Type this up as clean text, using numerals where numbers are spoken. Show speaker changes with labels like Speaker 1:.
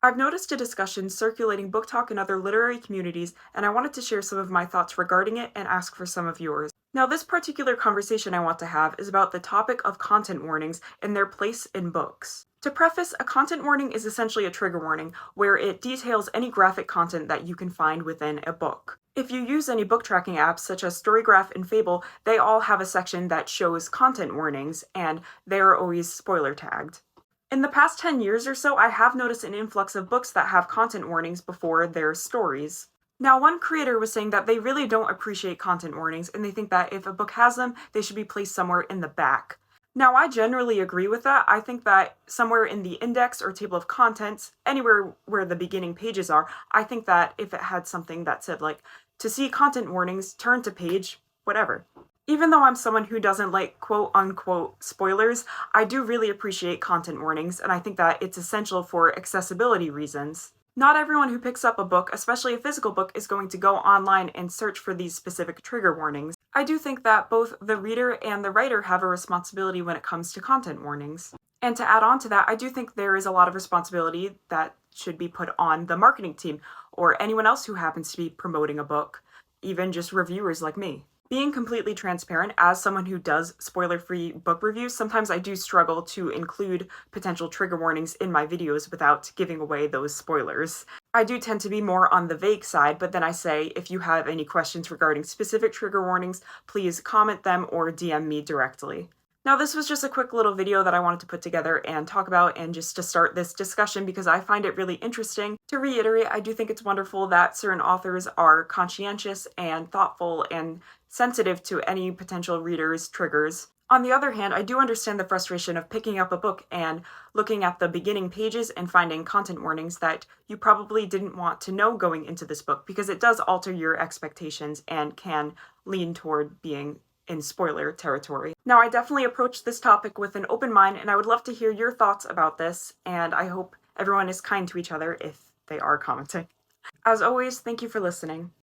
Speaker 1: I've noticed a discussion circulating BookTok in other literary communities, and I wanted to share some of my thoughts regarding it and ask for some of yours. Now, this particular conversation I want to have is about the topic of content warnings and their place in books. To preface, a content warning is essentially a trigger warning, where it details any graphic content that you can find within a book. If you use any book tracking apps such as Storygraph and Fable, they all have a section that shows content warnings, and they are always spoiler tagged. In the past 10 years or so, I have noticed an influx of books that have content warnings before their stories. Now, one creator was saying that they really don't appreciate content warnings, and they think that if a book has them, they should be placed somewhere in the back. Now, I generally agree with that. I think that somewhere in the index or table of contents, anywhere where the beginning pages are, I think that if it had something that said, like, to see content warnings, turn to page, whatever. Even though I'm someone who doesn't like quote-unquote spoilers, I do really appreciate content warnings, and I think that it's essential for accessibility reasons. Not everyone who picks up a book, especially a physical book, is going to go online and search for these specific trigger warnings. I do think that both the reader and the writer have a responsibility when it comes to content warnings. And to add on to that, I do think there is a lot of responsibility that should be put on the marketing team, or anyone else who happens to be promoting a book, even just reviewers like me. Being completely transparent, as someone who does spoiler-free book reviews, sometimes I do struggle to include potential trigger warnings in my videos without giving away those spoilers. I do tend to be more on the vague side, but then I say if you have any questions regarding specific trigger warnings, please comment them or DM me directly. Now, this was just a quick little video that I wanted to put together and talk about, and just to start this discussion because I find it really interesting. To reiterate, I do think it's wonderful that certain authors are conscientious and thoughtful and sensitive to any potential reader's triggers. On the other hand, I do understand the frustration of picking up a book and looking at the beginning pages and finding content warnings that you probably didn't want to know going into this book, because it does alter your expectations and can lean toward being in spoiler territory. Now, I definitely approach this topic with an open mind, and I would love to hear your thoughts about this, and I hope everyone is kind to each other if they are commenting. As always, thank you for listening.